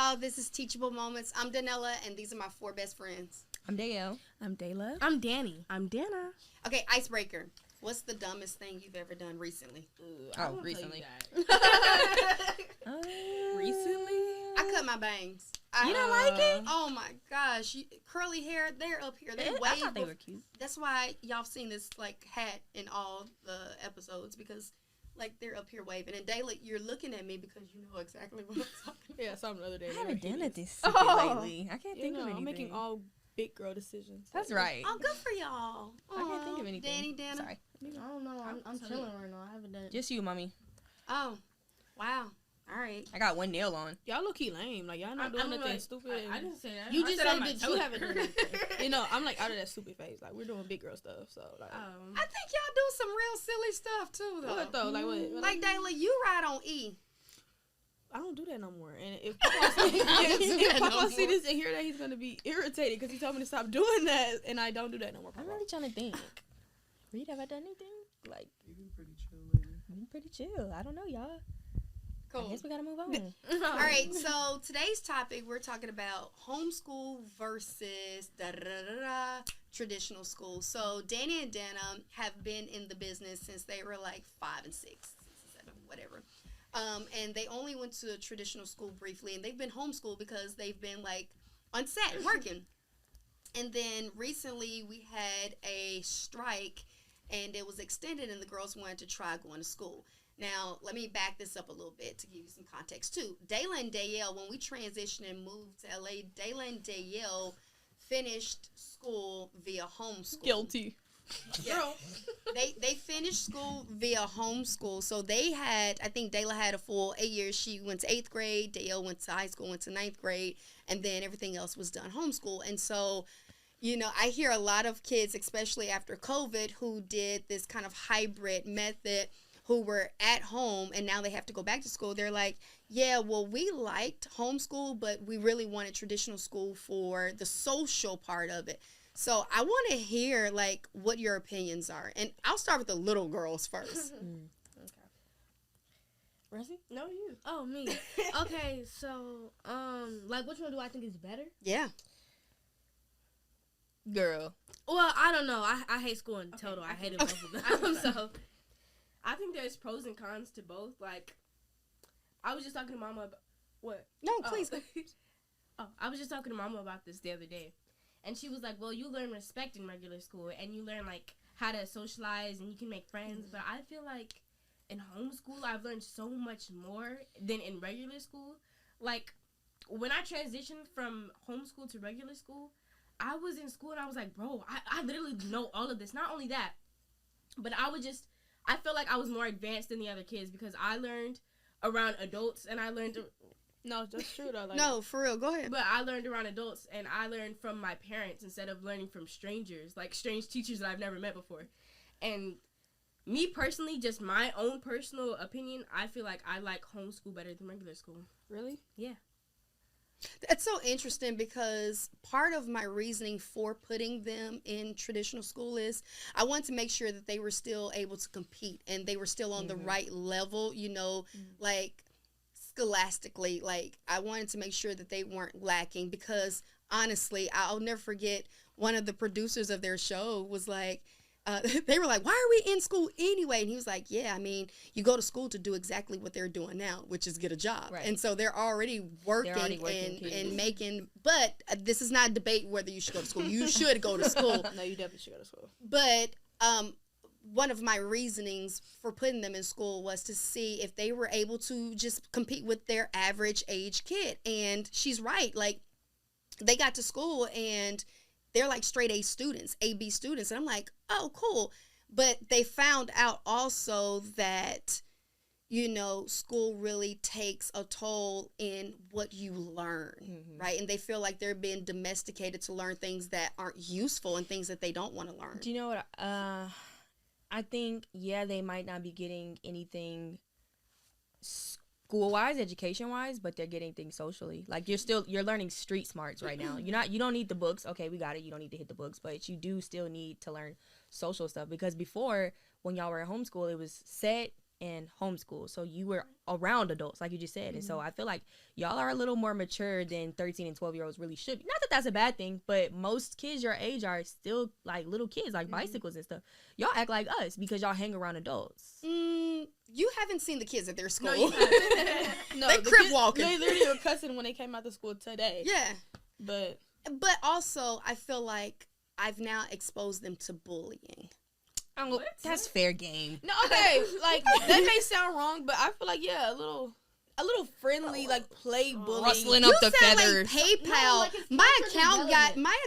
y'all. This is Teachable Moments. I'm Danella, and these are my 4 best friends. I'm Dajuel. I'm Dayla. I'm Dani. I'm Dannah. Okay, icebreaker. What's the dumbest thing you've ever done recently? Recently. Recently? I cut my bangs. You don't like it? Oh my gosh. Curly hair, they're up here. They I wave. thought they were cute. That's why y'all seen this like hat in all the episodes because like they're up here waving. And Dayla, you're looking at me because you know exactly what I'm talking about. Yeah, I saw them the other day. I haven't done it. anything stupid lately. I can't think of anything. I'm making all big girl decisions. That's right. Oh, good for y'all. I can't think of anything. Dani, Dannah. Sorry. I don't know. I'm chilling right now. I haven't done. Just you, mommy. Oh, wow. All right. I got one nail on. Y'all low key lame. Like y'all not doing nothing stupid. I didn't say that. You just said that you haven't done anything. You know, I'm like out of that stupid phase. Like we're doing big girl stuff. So like, I think y'all do some real silly stuff too, though. what though? Like what? Like Dayla, you ride on E. I don't do that no more. And if Papa see this and hear that, he's gonna be irritated because he told me to stop doing that, and I don't do that no more. I'm Papa. really trying to think. Reed, have I done anything? Like, You've been pretty chill lately. I've been pretty chill. I don't know, y'all. Cool. I guess we gotta move on. All right, so today's topic, we're talking about homeschool versus traditional school. So Dani and Dannah have been in the business since they were like 5 and 6, 7, whatever. And they only went to a traditional school briefly, and they've been homeschooled because they've been like on set working. And then recently we had a strike, and it was extended, and the girls wanted to try going to school. Now, let me back this up a little bit to give you some context, too. Dayla and Dajuel, when we transitioned and moved to L.A., Dayla and Dajuel finished school via homeschool. Guilty. Yeah. They finished school via homeschool. So they had, I think Dayla had a full 8 years. She went to 8th grade. Dajuel went to high school, went to 9th grade. And then everything else was done homeschool. And so, you know, I hear a lot of kids, especially after COVID, who did this kind of hybrid method, who were at home and now they have to go back to school. They're like, yeah, well, we liked homeschool, but we really wanted traditional school for the social part of it. So I want to hear, like, what your opinions are. And I'll start with the little girls first. Okay. Rosie? No, you. Oh, me. Okay, so, like, which one do I think is better? Yeah. Girl. Well, I don't know. I hate school in total. I hated both of them. So, I think there's pros and cons to both. Like, I was just talking to Mama about what? No, please. I was just talking to Mama about this the other day, and she was like, "Well, you learn respect in regular school, and you learn like how to socialize, and you can make friends." But I feel like in homeschool, I've learned so much more than in regular school. Like, when I transitioned from homeschool to regular school, I was in school and I was like, "Bro, I literally know all of this." Not only that, but I feel like I was more advanced than the other kids because I learned around adults and I learned... No, that's true though. Like, No, for real. Go ahead. But I learned around adults and I learned from my parents instead of learning from strangers, like strange teachers that I've never met before. And me personally, just my own personal opinion, I feel like I like homeschool better than regular school. Really? Yeah. That's so interesting because part of my reasoning for putting them in traditional school is I wanted to make sure that they were still able to compete and they were still on the right level, you know, like scholastically. Like I wanted to make sure that they weren't lacking because honestly, I'll never forget one of the producers of their show was like, they were like, why are we in school anyway? And he was like, yeah, I mean, you go to school to do exactly what they're doing now, which is get a job. Right. And so they're already working, and making, but this is not a debate whether you should go to school. You should go to school. No, you definitely should go to school. But one of my reasonings for putting them in school was to see if they were able to just compete with their average age kid. And she's right. Like, they got to school and they're like straight A students, AB students. And I'm like, oh, cool. But they found out also that, you know, school really takes a toll in what you learn, right? And they feel like they're being domesticated to learn things that aren't useful and things that they don't want to learn. Do you know what? I think, yeah, they might not be getting anything school-wise, education-wise, but they're getting things socially. Like you're learning street smarts right now. You don't need the books. Okay, we got it. You don't need to hit the books, but you do still need to learn social stuff because before, when y'all were at homeschool, it was set, in homeschool. So you were around adults, like you just said. And so I feel like y'all are a little more mature than 13 and 12-year-olds really should be. Not that that's a bad thing, but most kids your age are still like little kids, like bicycles and stuff. Y'all act like us because y'all hang around adults. You haven't seen the kids at their school. No, they the crib kids, walking. They literally were cussing when they came out of school today. Yeah. But also, I feel like I've now exposed them to bullying. Oh, that's fair game. no, okay, like that may sound wrong, but I feel like a little friendly, like play bullying. Rustling You up the sound feathers. like PayPal. No, like it's my cultural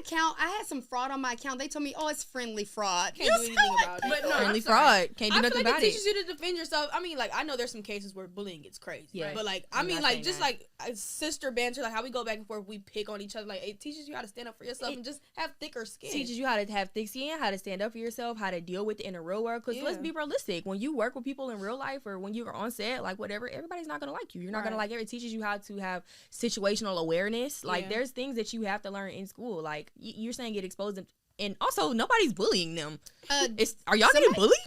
account. I had some fraud on my account. They told me, "Oh, it's friendly fraud." Can't do anything about it. But no, Friendly I'm sorry. fraud. Can't do I feel nothing like about it it. teaches you to defend yourself. I mean, like I know there's some cases where bullying gets crazy. Yeah. But like I'm I mean, not like saying just that. like sister banter, like how we go back and forth, we pick on each other. Like it teaches you how to stand up for yourself and just have thicker skin. Teaches you how to have thick skin, how to stand up for yourself, how to deal with it in the real world. Because let's Yeah. be realistic. When you work with people in real life or when you're on set, like whatever, everybody's not going to like you. You're not going to like it. It teaches you how to have situational awareness. Like there's things that you have to learn in school. Like you're saying get exposed. And also, nobody's bullying them. Are y'all getting bullied?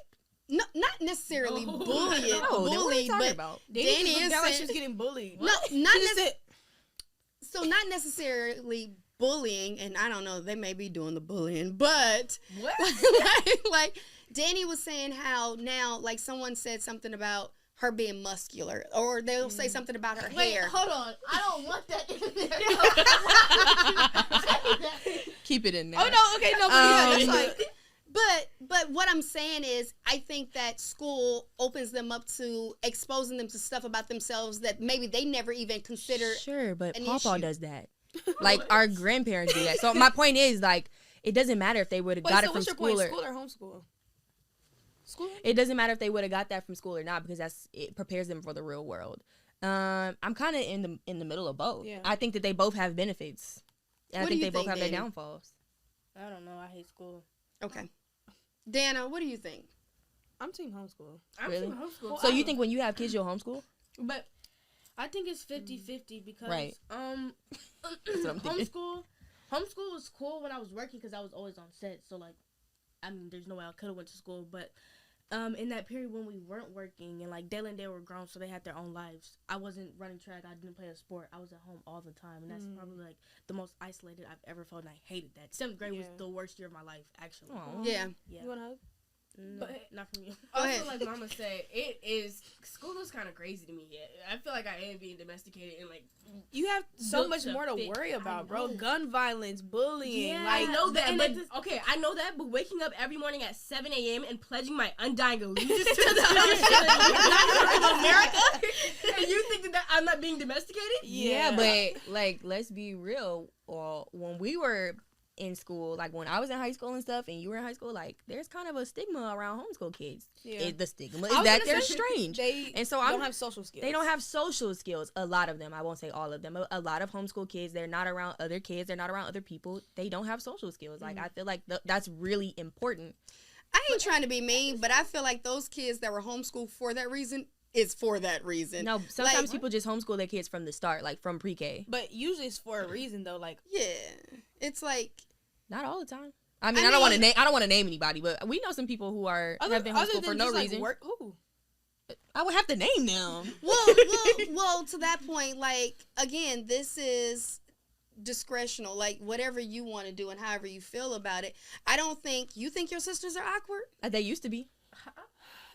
No, not necessarily bullied. No, then what are we bullied, talking but about? Danny Danny just is looked down like saying- she's getting bullied. no, not She just necessarily. said, So not necessarily bullying, and I don't know, they may be doing the bullying, but What? like Danny was saying how now, like someone said something about her being muscular, or they'll say something about her Wait, hair. hold on. I don't want that in there. Keep it in there. oh no, okay, no, but it's like But what I'm saying is, I think that school opens them up to exposing them to stuff about themselves that maybe they never even considered. Sure, but an Pawpaw issue. does that. Like our grandparents do that. So my point is, like, it doesn't matter if they would have wait, got so it from what's your school point? or School or homeschool? School. it doesn't matter if they would have got that from school or not because it prepares them for the real world. I'm kind of in the middle of both. Yeah. I think that they both have benefits, and What I do think you they both think, have their Danny? downfalls. I don't know. I hate school. Okay. Dannah, what do you think? I'm team homeschool. I'm Really? team homeschool. So you think when you have kids, you'll homeschool? But I think it's 50-50 because Right. what I'm thinking. homeschool was cool when I was working because I was always on set. So like, I mean, there's no way I could have went to school. But in that period when we weren't working and like Dayla and Dayla were grown, so they had their own lives. I wasn't running track. I didn't play a sport. I was at home all the time, and that's probably like the most isolated I've ever felt. And I hated that. 7th grade was Yeah. the worst year of my life, actually. Aw. Yeah. Yeah. You want to hug? No, not from you. Go Also, ahead. like Mama said, school is kind of crazy to me. I feel like I am being domesticated and like You have so Built much to more to fit. worry I about, bro. know. Gun violence, bullying. I like know that. and But then- okay, I know that. But waking up every morning at 7 a.m. and pledging my undying allegiance to the America, and you think that I'm not being domesticated? Yeah, but like, let's be real. When we were in school, like when I was in high school and stuff, and you were in high school, like there's kind of a stigma around homeschool kids. Yeah. The stigma I is was that gonna they're say, strange. They So don't have social skills. They don't have social skills. A lot of them. I won't say all of them. A lot of homeschool kids, they're not around other kids. They're not around other people. They don't have social skills. Like, I feel like that's really important. I ain't trying to be mean, but I feel like those kids that were homeschooled for that reason is for that reason. No, sometimes Like- people just homeschool their kids from the start, like from pre-K. But usually it's for a reason though. Like Yeah, it's like Not all the time. I mean, I I don't want to mean- name. I don't want to name anybody, but we know some people who have been homeschooled for than no just, like, reason. work. Ooh. I would have to name them. well, to that point, like again, this is discretional. Like whatever you want to do and however you feel about it. I don't think you think your sisters are awkward. They used to be.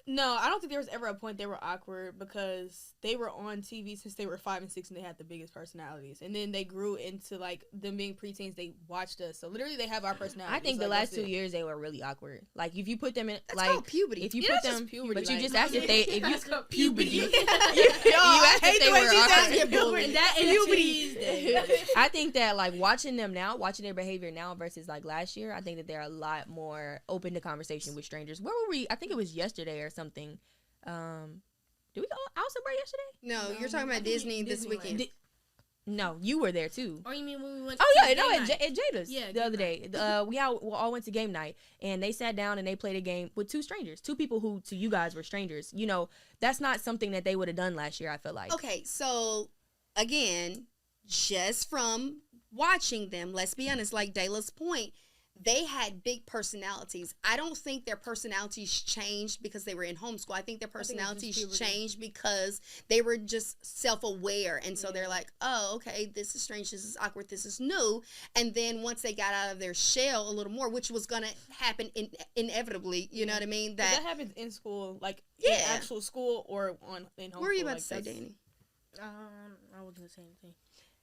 No, I don't think there was ever a point they were awkward because they were on TV since they were 5 and 6 and they had the biggest personalities. And then they grew into like them being preteens. They watched us, so literally they have our personalities. I think like, the last that's 2 it. years they were really awkward. Like if you put them in, That's like called puberty. if you Yeah, put that's them, just puberty, but you like- just asked if they, if That's you called puberty. Yo, You I asked if hate they the way were she awkward. says it, puberty. And that Puberty. I think that like watching them now, watching their behavior now versus like last year, I think that they're a lot more open to conversation with strangers. Where were we? I think it was yesterday or something. Did we go out somewhere yesterday? No, you're talking about Disney this Disneyland. weekend. No, you were there too. Or you mean when we went? Oh to yeah, game no, night? at Jada's Yeah, the game other day. We all went to game night, and they sat down and they played a game with two strangers, two people who to you guys were strangers. You know, that's not something that they would have done last year. I feel like. Okay, so again, just from watching them, let's be honest, like Dayla's point, they had big personalities. I don't think their personalities changed because they were in homeschool. I think their personalities changed because they were just self-aware. And so they're like, oh, okay, this is strange, this is awkward, this is new. And then once they got out of their shell a little more, which was going to happen inevitably, you know what I mean? That happens in school, like in actual school or in homeschool. What were you about to say, Danny? I wasn't going to say anything.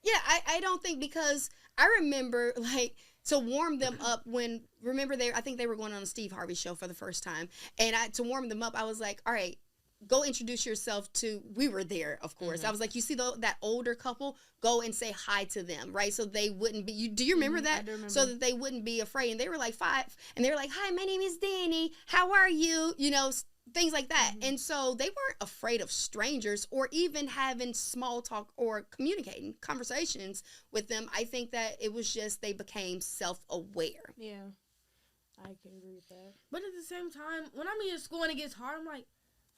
Yeah, I don't think, because I remember, like, to warm them up I think they were going on a Steve Harvey show for the first time. And to warm them up, I was like, all right, go introduce yourself to, we were there, of course. I was like, you see that older couple, go and say hi to them, right? So they wouldn't be, do you remember that? I do remember. So that they wouldn't be afraid. And they were like 5, and they were like, hi, my name is Danny. How are you? You know, things like that. And so they weren't afraid of strangers or even having small talk or communicating conversations with them. I think that it was just they became self-aware. Yeah, I can agree with that. But at the same time, when I'm in school and it gets hard, I'm like,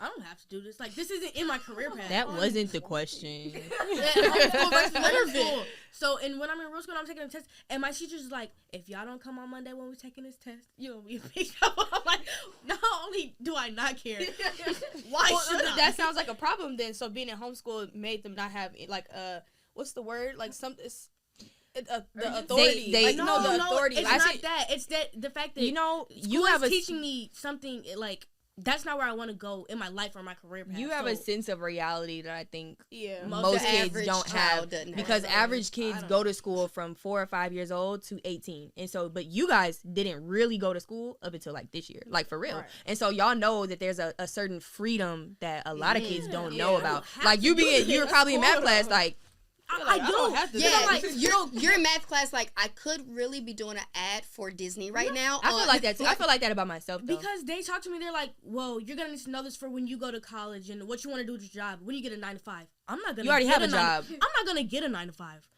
I don't have to do this. Like, this isn't in my career path. That wasn't the question. Homeschool versus middle school. So, and when I'm in real school, I'm taking a test, and my teacher's like, if y'all don't come on Monday when we're taking this test, you'll be picked up. I'm like, not only do I not care, why should I? That sounds like a problem then. So being in homeschool made them not have, like, what's the word? Like, something... the authority. No, the authority. It's not that. It's that the fact that you have teaching me something like that's not where I want to go in my life or my career path. You have a sense of reality that I think most kids don't have, because average kids go to school from 4 or 5 years old to 18, and so but you guys didn't really go to school up until like this year, like for real, and so y'all know that there's a certain freedom that a lot of kids don't know about. Like you're probably in math class like. I don't have to. Yeah, like you're in math class. Like I could really be doing an ad for Disney right now. I feel like that too. I feel like that about myself though. Because they talk to me. They're like, "Whoa, you're gonna need to know this for when you go to college and what you want to do with your job. When you get a 9 to 5, I'm not gonna. You already have a job. I'm not gonna get a 9 to 5.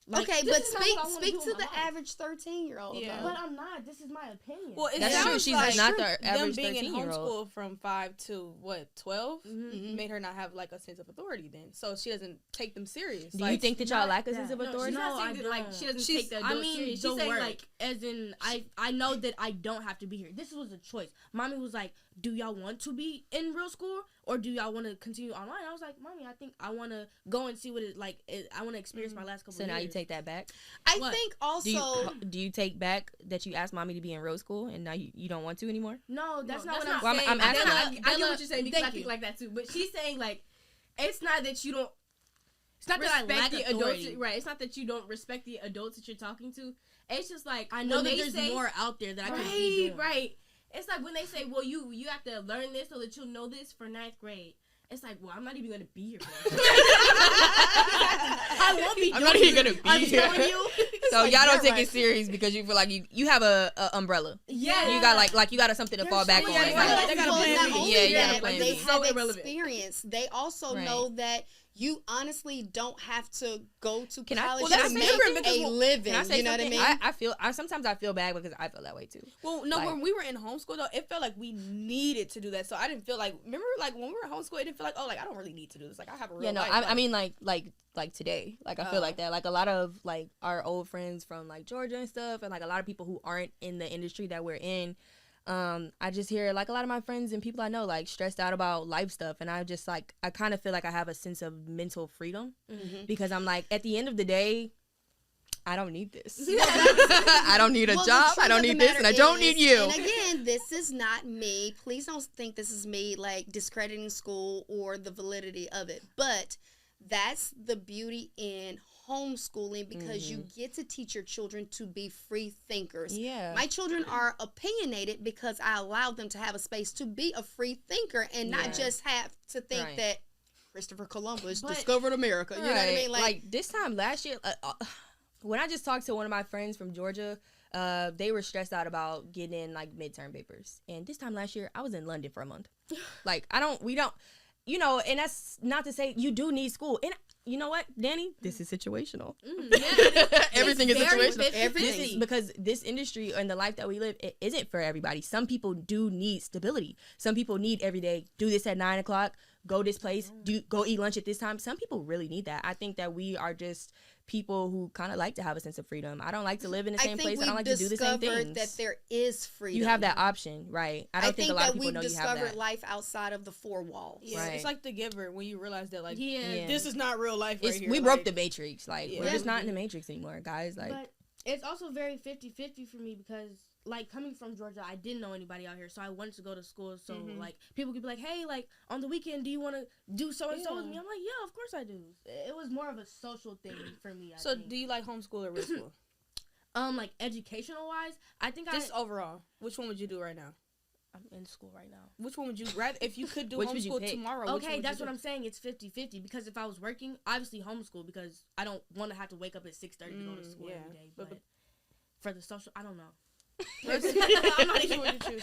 Like, okay, but speak to the average 13-year-old. Yeah, but I'm not. This is my opinion. Well, that's true. She's like not the average 13-year-old. Them being in homeschool from 5 to 12 made her not have like a sense of authority. Then, so she doesn't take them serious. Do you think that y'all lack a sense of authority? No, I don't. Like she doesn't take that. She's saying like, as in, I know that I don't have to be here. This was a choice. Mommy was like, do y'all want to be in real school or do y'all want to continue online? I was like, Mommy, I think I want to go and see what it like. I want to experience my last couple of years. So now you take that back? I think also... Do you take back that you asked Mommy to be in real school and now you don't want to anymore? No, that's not what I'm saying. I'm asking. I get what you're saying because I think like that too. But she's saying like, it's not that you don't... It's not that I lack the adults, right? It's not that you don't respect the adults that you're talking to. It's just like, I know that there's more out there that I could be doing. Right. It's like when they say, well, you have to learn this so that you'll know this for 9th grade. It's like, well, I'm not even going to be here. I won't be. I'm not even going to be here. I'm telling you. So y'all don't take it serious because you feel like you have a umbrella. Yeah. You got like you got something to fall back on. They got a plan B. Yeah, plan they B. have experience. They also know that you honestly don't have to go to college to make a living. You know what I mean? Sometimes I feel bad because I feel that way too. Well, no, when we were in homeschool though, it felt like we needed to do that. So I didn't feel like, remember like when we were in homeschool, it didn't feel like, oh, like I don't really need to do this. Like I have a real life. I mean like today. Like I feel like that. Like a lot of like our old friends from like Georgia and stuff, and like a lot of people who aren't in the industry that we're in. I just hear like a lot of my friends and people I know like stressed out about life stuff, and I just like I kind of feel like I have a sense of mental freedom because I'm like at the end of the day I don't need this. I don't need a job. I don't need this, and I don't need you. And again, this is not me. Please don't think this is me like discrediting school or the validity of it, but that's the beauty in homeschooling because you get to teach your children to be free thinkers. Yeah. My children are opinionated because I allowed them to have a space to be a free thinker and not just have to think that Christopher Columbus discovered America. You know what I mean? Like this time last year, when I just talked to one of my friends from Georgia, they were stressed out about getting in like midterm papers. And this time last year, I was in London for a month. Like we don't, you know, and that's not to say you do need school. And you know what, Danny? This is situational. Everything is situational. Everything. Because this industry and the life that we live, it isn't for everybody. Some people do need stability. Some people need every day, do this at 9 o'clock, go this place, go eat lunch at this time. Some people really need that. I think that we are just people who kind of like to have a sense of freedom. I don't like to live in the same place. I don't like to do the same things. That there is freedom. You have that option, right? I don't think a lot of people know you have that. I think that we've discovered life outside of the four walls. Yeah, right. It's like The Giver when you realize that, like, this is not real life right here. We broke the Matrix. Like, we're just not in the Matrix anymore, guys. Like, but it's also very 50-50 for me because, like, coming from Georgia, I didn't know anybody out here, so I wanted to go to school. So, like, people could be like, hey, like, on the weekend, do you want to do so-and-so with me? I'm like, yeah, of course I do. It was more of a social thing for me, I think. Do you like homeschool or real school? Like, educational-wise, I think Just overall, which one would you do right now? I'm in school right now. Which one would you rather, if you could do homeschool tomorrow? Okay, that's what I'm saying. It's 50-50 because if I was working, obviously homeschool because I don't want to have to wake up at 6:30 to go to school every day. But for the social, I don't know. I'm not even going to choose.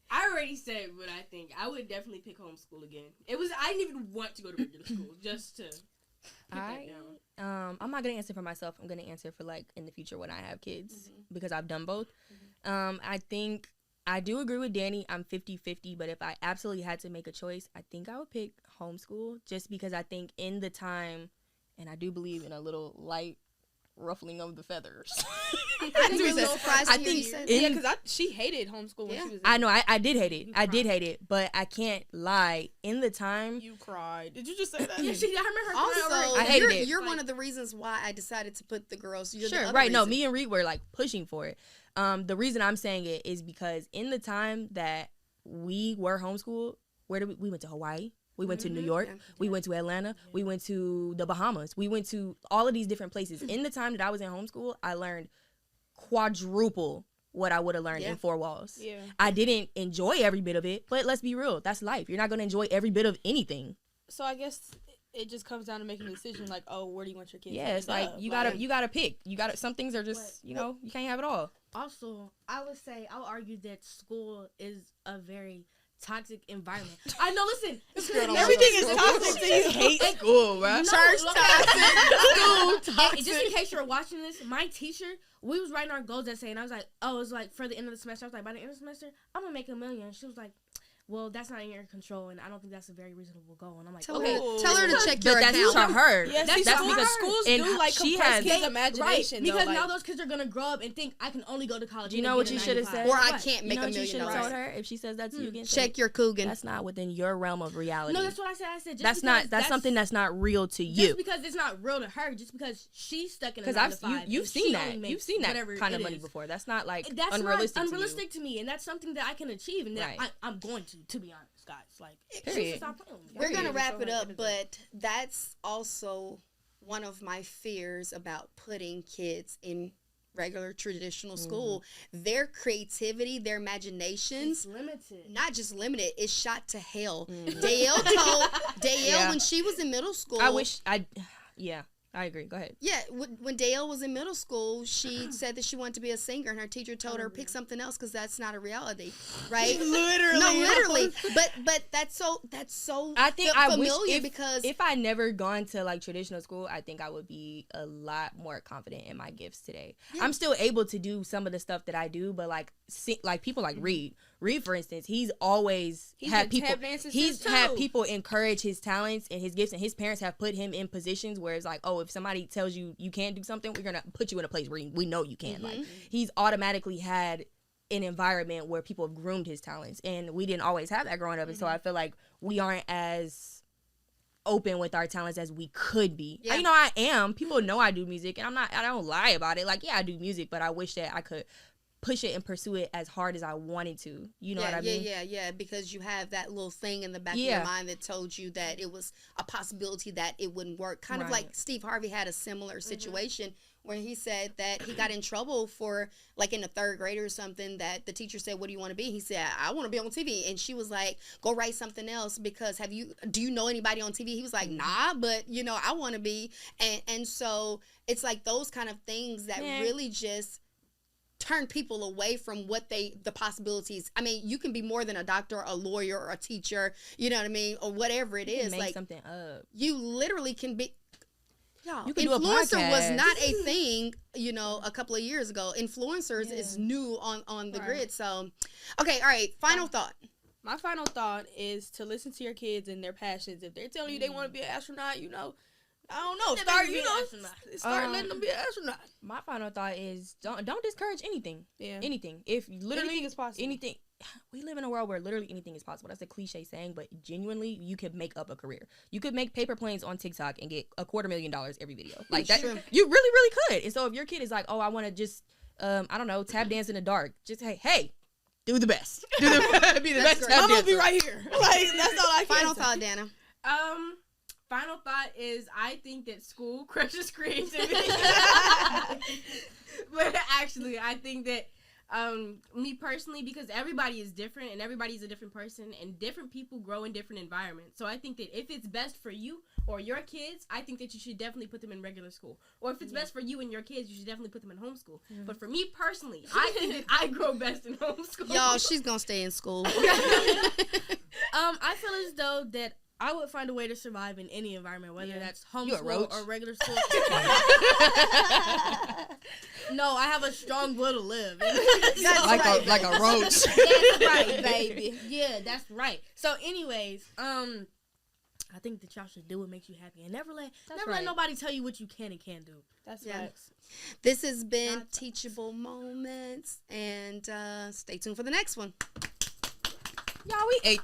I already said what I think. I would definitely pick homeschool again. I didn't even want to go to regular school just to put that down. I'm not gonna answer for myself. I'm gonna answer for like in the future when I have kids because I've done both. I think I do agree with Dani. I'm 50-50, but if I absolutely had to make a choice, I think I would pick homeschool just because I think in the time, and I do believe in a little light ruffling of the feathers. I think because she hated homeschool when she was. I know I did hate it. I did hate it, but I can't lie. In the time, you cried. Did you just say that? Yeah, I remember her. Also, I hated it. You're one of the reasons why I decided to put the girls. You're sure, the other right? reason. No, me and Reed were like pushing for it. The reason I'm saying it is because in the time that we were homeschooled, where did we went to Hawaii? We went to New York. We went to Atlanta. We went to the Bahamas. We went to all of these different places. In the time that I was in homeschool, I learned quadruple what I would have learned in four walls. Yeah. I didn't enjoy every bit of it, but let's be real. That's life. You're not going to enjoy every bit of anything. So I guess it just comes down to making a decision like, oh, where do you want your kids? Yeah, it's like you gotta pick. Some things are just, you can't have it all. Also, I would argue that school is a very toxic environment. I know, listen. Everything is toxic to you. Hate school, bro. Church toxic. School just in case you're watching this, my teacher, we was writing our goals essay, and I was like, it was like for the end of the semester. I was like, by the end of the semester, I'm gonna make $1 million. She was like, well, that's not in your control, and I don't think that's a very reasonable goal. And I'm like, tell her to check your account. That's to her. Yes, that's because schools do like compress kids' imagination. Right, because now those kids are gonna grow up and think I can only go to college. Do you know what you should have said? Or I can't make $1 million. You should have told her if she says that to you again. Check your Coogan. That's not within your realm of reality. No, that's what I said. I said that's something that's not real to you. Just because it's not real to her, just because she's stuck in a 9 to 5. You've seen that. You've seen that kind of money before. That's not like unrealistic to me, and that's something that I can achieve, and that I'm going to be honest. Guys, like, we're gonna wrap it up, but that's also one of my fears about putting kids in regular traditional school. Their creativity, their imaginations, limited. Not just limited, it's shot to hell. Dayelle when she was in middle school. I agree. Go ahead. Yeah, when Dayelle was in middle school, she said that she wanted to be a singer, and her teacher told her pick something else because that's not a reality, right? Literally. But that's so. I think familiar because if I never gone to like traditional school, I think I would be a lot more confident in my gifts today. Yeah. I'm still able to do some of the stuff that I do, but like people like Reed, for instance, he's had people encourage his talents and his gifts, and his parents have put him in positions where it's like, oh, if somebody tells you you can't do something, we're gonna put you in a place where we know you can. Like, he's automatically had an environment where people have groomed his talents, and we didn't always have that growing up. And so I feel like we aren't as open with our talents as we could be. Yeah. I am. People know I do music, and I don't lie about it. Like, yeah, I do music, but I wish that I could push it and pursue it as hard as I wanted to. You know what I mean? Yeah, because you have that little thing in the back of your mind that told you that it was a possibility that it wouldn't work. Kind of like Steve Harvey had a similar situation where he said that he got in trouble for, like, in the 3rd grade or something, that the teacher said, what do you want to be? He said, I want to be on TV. And she was like, go write something else because do you know anybody on TV? He was like, nah, but, I want to be. And so it's like those kind of things that really just turn people away from the possibilities. I mean, you can be more than a doctor, a lawyer, or a teacher, you know what I mean? Or whatever it is. Make something up. You literally can be. You can influencer was not a thing, a couple of years ago. Influencers is new on the grid. So, okay, all right. Final thought. My final thought is to listen to your kids and their passions. If they're telling you they want to be an astronaut, you know, I don't know. Start letting them be an astronaut. My final thought is don't discourage anything. Yeah. Anything. If literally anything is possible. Anything. We live in a world where literally anything is possible. That's a cliche saying, but genuinely, you could make up a career. You could make paper planes on TikTok and get $250,000 every video. Like that, you really, really could. And so if your kid is like, oh, I want to just, I don't know, tap dance in the dark, just hey, do the best. Be the best tap dancer. I'm gonna be right here. Like that's all I can. Final thought, Dannah. Final thought is I think that school crushes creativity. But actually, I think that me personally, because everybody is different and everybody's a different person and different people grow in different environments. So I think that if it's best for you or your kids, I think that you should definitely put them in regular school. Or if it's best for you and your kids, you should definitely put them in homeschool. But for me personally, I think that I grow best in homeschool. Y'all, she's gonna stay in school. I feel as though that I would find a way to survive in any environment, whether that's homeschool or regular school. No, I have a strong will to live. Like a roach. That's right, baby. Yeah, that's right. So, anyways, I think that y'all should do what makes you happy, and never let nobody tell you what you can and can't do. That's facts. This has been Teachable Moments, and stay tuned for the next one. Y'all, we ate